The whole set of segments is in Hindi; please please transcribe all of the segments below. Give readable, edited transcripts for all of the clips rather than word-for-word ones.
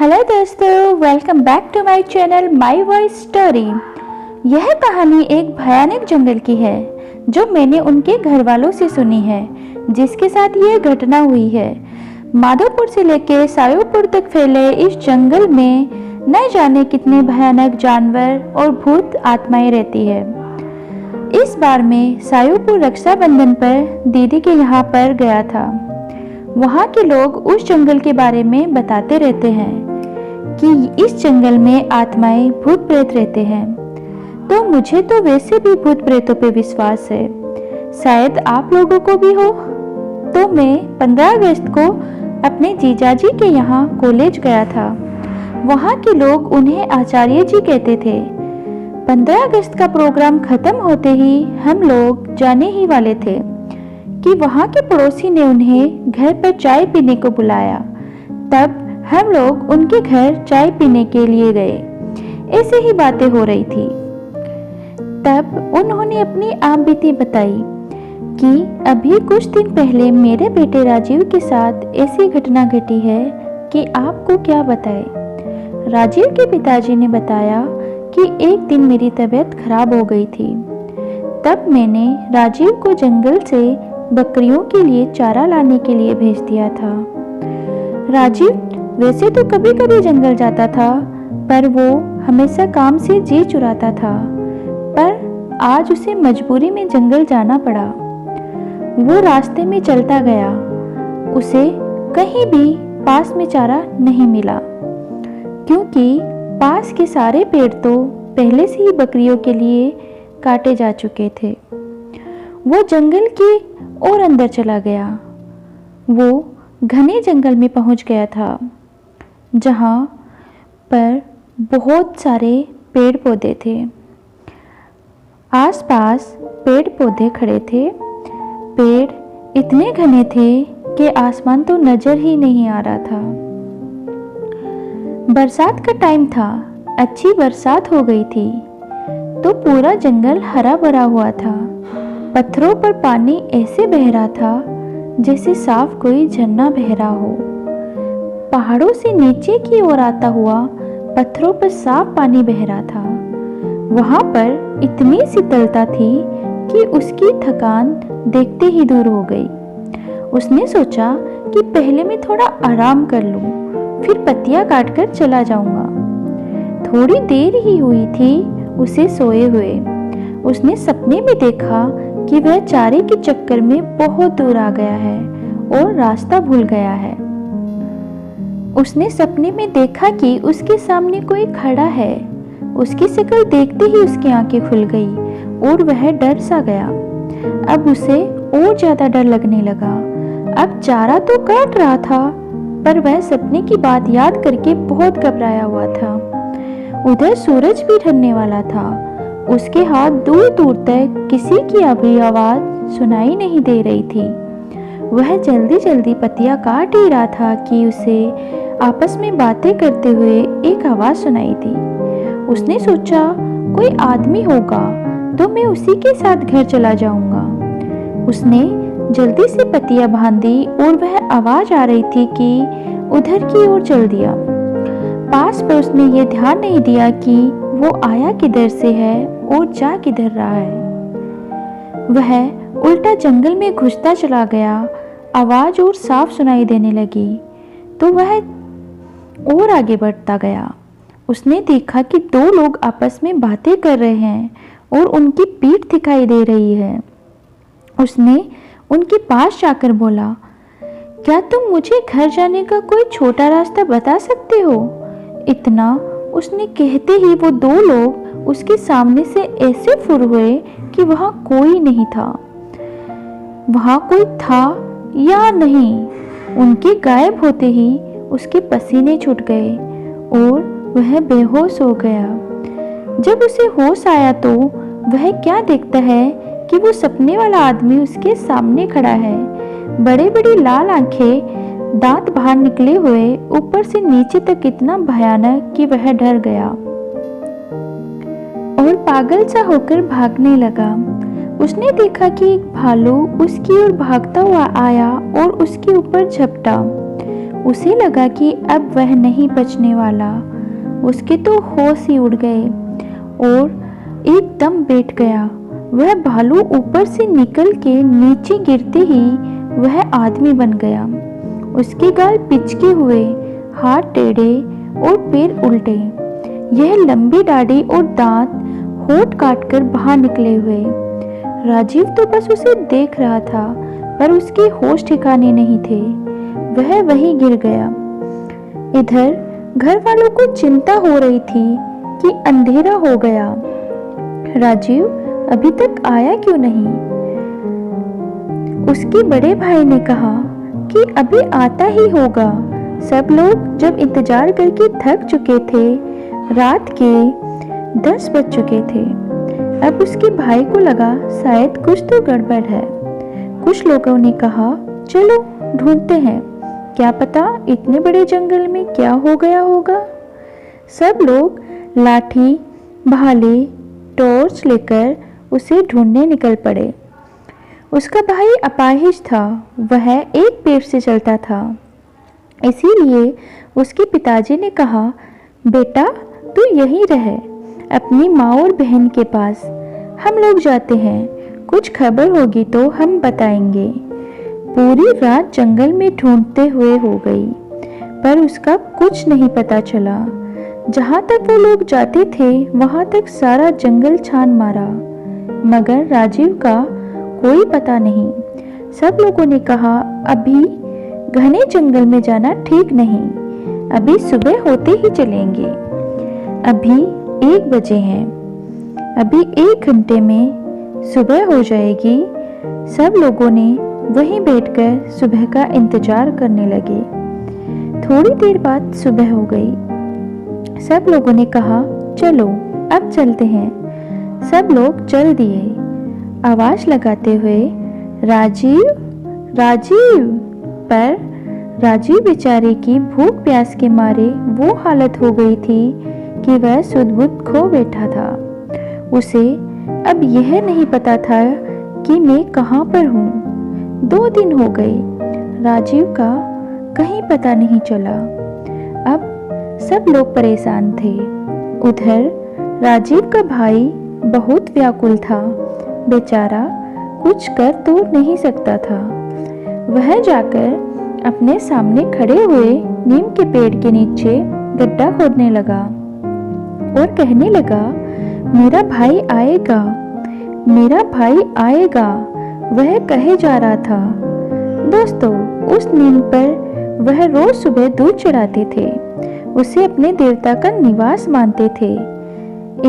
हेलो दोस्तों, welcome back to my channel my voice story. यह कहानी एक भयानक जंगल की है जो मैंने उनके घर वालों से सुनी है, जिसके साथ यह घटना हुई है। माधोपुर से लेकर सायोपुर तक फैले इस जंगल में न जाने कितने भयानक जानवर और भूत आत्माएं रहती है। इस बार मैं सायोपुर रक्षाबंधन पर दीदी के यहाँ पर गया था। वहाँ के लोग उस जंगल के बारे में बताते रहते हैं कि इस जंगल में आत्माएं भूत प्रेत रहते हैं। तो मुझे तो वैसे भी भूत प्रेतों पे विश्वास है, शायद आप लोगों को भी हो। तो मैं 15 अगस्त को अपने जीजाजी के यहाँ कॉलेज गया था। वहाँ के लोग उन्हें आचार्य जी कहते थे। 15 अगस्त का प्रोग्राम खत्म होते ही हम लोग जाने ही वाले थे कि वहाँ के पड़ोसी ने उन्हें घर पर चाय पीने को बुलाया। तब हम लोग उनके घर चाय पीने के लिए गए। ऐसे ही बातें हो रही थी। तब उन्होंने अपनी आप बीती बताई कि अभी कुछ दिन पहले मेरे बेटे राजीव के साथ ऐसी घटना घटी है कि आपको क्या बताए। राजीव के पिताजी ने बताया कि एक दिन मेरी तबीयत खराब हो गई थी। तब मैंने राजीव को जंगल से बकरियों के लिए चारा लाने के लिए भेज दिया था। राजीव वैसे तो कभी कभी जंगल जाता था, पर वो हमेशा काम से जी चुराता था। पर आज उसे मजबूरी में जंगल जाना पड़ा। वो रास्ते में चलता गया। उसे कहीं भी पास में चारा नहीं मिला, क्योंकि पास के सारे पेड़ तो पहले से ही बकरियों के लिए काटे जा चुके थे। वो जंगल के और अंदर चला गया। वो घने जंगल में पहुंच गया था, जहां पर बहुत सारे पेड़ पौधे थे। आसपास पेड़ पौधे खड़े थे। पेड़ इतने घने थे कि आसमान तो नजर ही नहीं आ रहा था। बरसात का टाइम था। अच्छी बरसात हो गई थी, तो पूरा जंगल हरा भरा हुआ था। पत्थरों पर पानी ऐसे बह रहा था जैसे साफ कोई झरना बह रहा हो। पहाड़ों से नीचे की ओर आता हुआ पत्थरों पर साफ पानी बह रहा था। वहां पर इतनी शीतलता थी कि उसकी थकान देखते ही दूर हो गई। उसने सोचा कि पहले मैं थोड़ा आराम कर लूं, फिर पत्तियां काटकर चला जाऊंगा। थोड़ी देर ही हुई थी उसे सोए हुए। उसने सपने में देखा कि वह चारे के चक्कर में बहुत दूर आ गया है और रास्ता भूल गया है। उसने सपने में देखा कि उसके सामने कोई खड़ा है। उसकी शक्ल देखते ही उसकी आंखें खुल गई और वह डर सा गया। अब उसे और ज्यादा डर लगने लगा। अब चारा तो काट रहा था, पर वह सपने की बात याद करके बहुत घबराया हुआ था। उधर सूरज भी ढलने वाला था। उसके हाथ दूर दूर तक किसी की अभी आवाज सुनाई नहीं दे रही थी। वह जल्दी जल्दी पत्तियां काट ही रहा था कि उसे आपस में बातें करते हुए एक आवाज सुनाई दी। उसने सोचा कोई आदमी होगा तो मैं उसी के साथ घर चला जाऊंगा। उसने जल्दी से पत्तियां बांधी और वह आवाज आ रही थी कि उधर की ओर चल दिया। पास पर उसने ये ध्यान नहीं दिया कि वो आया किधर से है और जा किधर रहा है। वह उल्टा जंगल में घुसता चला गया। आवाज और साफ सुनाई देने लगी, तो वह और आगे बढ़ता गया। उसने देखा कि 2 लोग आपस में बातें कर रहे हैं और उनकी पीठ दिखाई दे रही है। उसने उनके पास जाकर बोला, क्या तुम मुझे घर जाने का कोई छोटा रास्ता बता सकते हो? इतना उसने कहते ही वो 2 लोग उसके सामने से ऐसे फुर हुए कि वहां कोई नहीं था। वहां कोई था या नहीं, उनके गायब होते ही उसके पसीने छूट गए और वह बेहोश हो गया। जब उसे होश आया तो वह क्या देखता है कि वो सपने वाला आदमी उसके सामने खड़ा है। बड़े बड़ी लाल आंखें, दांत बाहर निकले हुए, ऊपर से नीचे तक इतना भयानक कि वह डर गया और पागल सा होकर भागने लगा। उसने देखा कि एक भालू उसकी ओर भागता हुआ आया और उसके ऊपर झपटा। उसे लगा कि अब वह नहीं बचने वाला। उसके तो होश ही उड़ गए और एकदम बैठ गया। वह भालू ऊपर से निकल के नीचे गिरते ही वह आदमी बन गया। उसके गाल पिचके हुए, हाथ टेढ़े और पैर उल्टे, यह लंबी दाढ़ी और दांत होठ काटकर बाहर निकले हुए। राजीव तो बस उसे देख रहा था, पर उसके होश ठिकाने नहीं थे। वह वहीं गिर गया। इधर घर वालों को चिंता हो रही थी कि अंधेरा हो गया, राजीव अभी तक आया क्यों नहीं। उसके बड़े भाई ने कहा कि अभी आता ही होगा। सब लोग जब इंतजार करके थक चुके थे, रात के 10 बज चुके थे। अब उसके भाई को लगा शायद कुछ तो गड़बड़ है। कुछ लोगों ने कहा चलो ढूंढते हैं, क्या पता इतने बड़े जंगल में क्या हो गया होगा। सब लोग लाठी, भाले, टॉर्च लेकर उसे ढूंढने निकल पड़े। उसका भाई अपाहिज था, वह एक पैर से चलता था। इसीलिए उसके पिताजी ने कहा, बेटा तू यहीं रह, अपनी माँ और बहन के पास। हम लोग जाते हैं, कुछ खबर होगी तो हम बताएंगे। पूरी रात जंगल में ढूंढते हुए हो गई, पर उसका कुछ नहीं पता चला। जहाँ तक वो लोग जाते थे वहाँ तक सारा जंगल छान मारा, मगर राजीव का कोई पता नहीं। सब लोगों ने कहा अभी घने जंगल में जाना ठीक नहीं, अभी सुबह होते ही चलेंगे। अभी 1 बजे हैं, अभी 1 घंटे में सुबह हो जाएगी। सब लोगों ने वहीं बैठकर सुबह का इंतजार करने लगे। थोड़ी देर बाद सुबह हो गई। सब लोगों ने कहा चलो अब चलते हैं। सब लोग चल दिए, आवाज लगाते हुए राजीव राजीव। पर राजीव बेचारे की भूख प्यास के मारे वो हालत हो गई थी कि वह सुध-बुध खो बैठा था। उसे अब यह नहीं पता था कि मैं कहाँ पर हूँ। 2 दिन हो गए, राजीव का कहीं पता नहीं चला। अब सब लोग परेशान थे। उधर राजीव का भाई बहुत व्याकुल था, बेचारा कुछ कर तो नहीं सकता था। वह जाकर अपने सामने खड़े हुए नीम के पेड़ के नीचे गड्ढा खोदने लगा और कहने लगा, मेरा भाई आएगा, मेरा भाई आएगा, वह कहे जा रहा था। दोस्तों, उस नीम पर वह रोज सुबह दूध चढ़ाते थे, उसे अपने देवता का निवास मानते थे।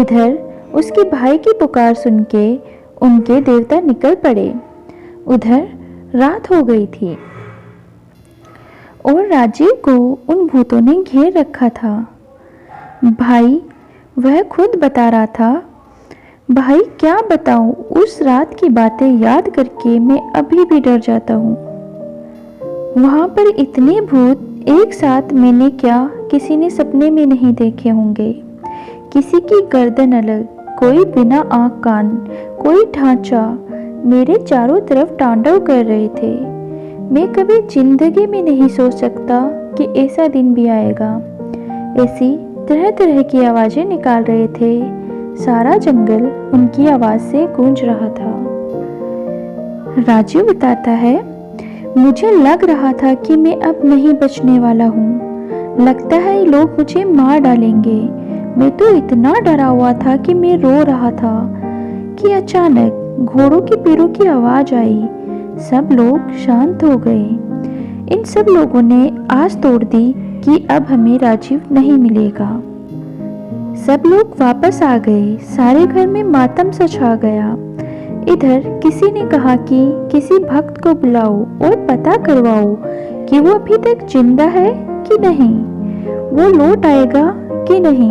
इधर उसके भाई की पुकार सुन के उनके देवता निकल पड़े। उधर रात हो गई थी और राजीव को उन भूतों ने घेर रखा था। भाई वह खुद बता रहा था, भाई क्या बताऊं, उस रात की बातें याद करके मैं अभी भी डर जाता हूँ। वहाँ पर इतने भूत एक साथ मैंने क्या किसी ने सपने में नहीं देखे होंगे। किसी की गर्दन अलग, कोई बिना आँख कान, कोई ढांचा मेरे चारों तरफ तांडव कर रहे थे। मैं कभी जिंदगी में नहीं सोच सकता कि ऐसा दिन भी आएगा। ऐसी तरह तरह की आवाजें निकाल रहे थे। सारा जंगल उनकी आवाज से गूंज रहा था। राजीव बताता है, मुझे लग रहा था कि मैं अब नहीं बचने वाला हूँ। लगता है ये लोग मुझे मार डालेंगे। मैं तो इतना डरा हुआ था कि मैं रो रहा था कि अचानक घोड़ों के पैरों की आवाज आई। सब लोग शांत हो गए। इन सब लोगों ने आस तोड़ दी कि अब हमें राजीव नहीं मिलेगा। सब लोग वापस आ गए। सारे घर में मातम सा छा गया। इधर किसी ने कहा कि किसी भक्त को बुलाओ और पता करवाओ कि वो अभी तक जिंदा है कि नहीं, वो लौट आएगा कि नहीं।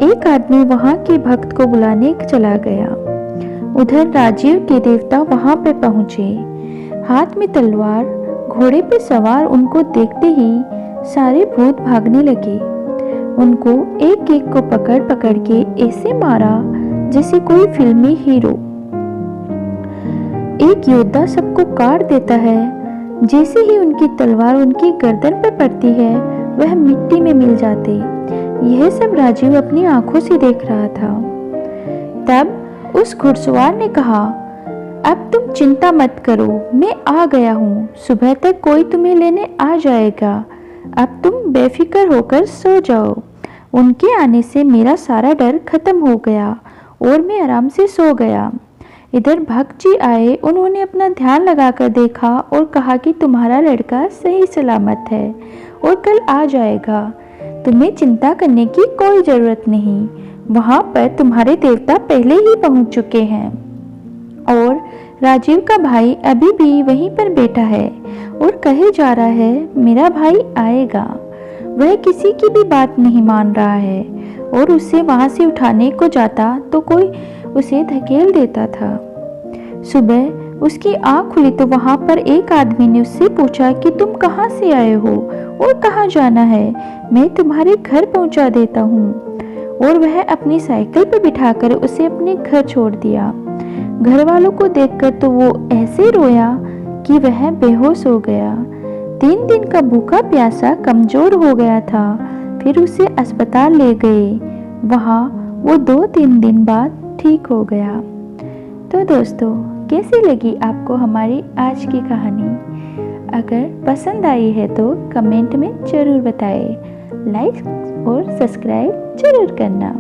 एक आदमी वहां के भक्त को बुलाने चला गया। उधर राजीव के देवता वहां पे पहुंचे, हाथ में तलवार, घोड़े पे सवार। उनको देखते ही सारे भूत भागने लगे। उनको एक एक को पकड़ पकड़ के ऐसे मारा जैसे कोई फिल्मी हीरो। एक योद्धा सबको काट देता है, जैसे ही उनकी तलवार उनकी गर्दन पर पड़ती है वह मिट्टी में मिल जाते। यह सब राजीव अपनी आंखों से देख रहा था। तब उस घुड़सवार ने कहा, अब तुम चिंता मत करो, मैं आ गया हूँ। सुबह तक कोई तुम्हें लेने आ जाएगा। अब तुम बेफिक्र होकर सो जाओ। उनके आने से मेरा सारा डर खत्म हो गया और मैं आराम से सो गया। इधर भक्त जी आए, उन्होंने अपना ध्यान लगाकर देखा और कहा कि तुम्हारा लड़का सही सलामत है और कल आ जाएगा। तुम्हें चिंता करने की कोई ज़रूरत नहीं। वहाँ पर तुम्हारे देवता पहले ही पहुँच चुके हैं और राजीव का भाई अभी भी वहीं पर बैठा है और कहे जा रहा है मेरा भाई आएगा। वह किसी की भी बात नहीं मान रहा है और उसे वहाँ से उठाने को जाता तो कोई उसे धकेल देता था। सुबह उसकी आँख खुली तो वहाँ पर एक आदमी ने उससे पूछा कि तुम कहाँ से आए हो और कहाँ जाना है, मैं तुम्हारे घर पहुँचा देता हूँ। और वह अपनी साइकिल पर बिठाकर उसे अपने घर छोड़ दिया। घर वालों को देखकर तो वो ऐसे रोया कि वह बेहोश हो गया। 3 दिन का भूखा प्यासा कमजोर हो गया था। फिर उसे अस्पताल ले गए। वहाँ वो 2-3 दिन बाद ठीक हो गया। तो दोस्तों, कैसी लगी आपको हमारी आज की कहानी? अगर पसंद आई है तो कमेंट में ज़रूर बताएं। लाइक और सब्सक्राइब ज़रूर करना।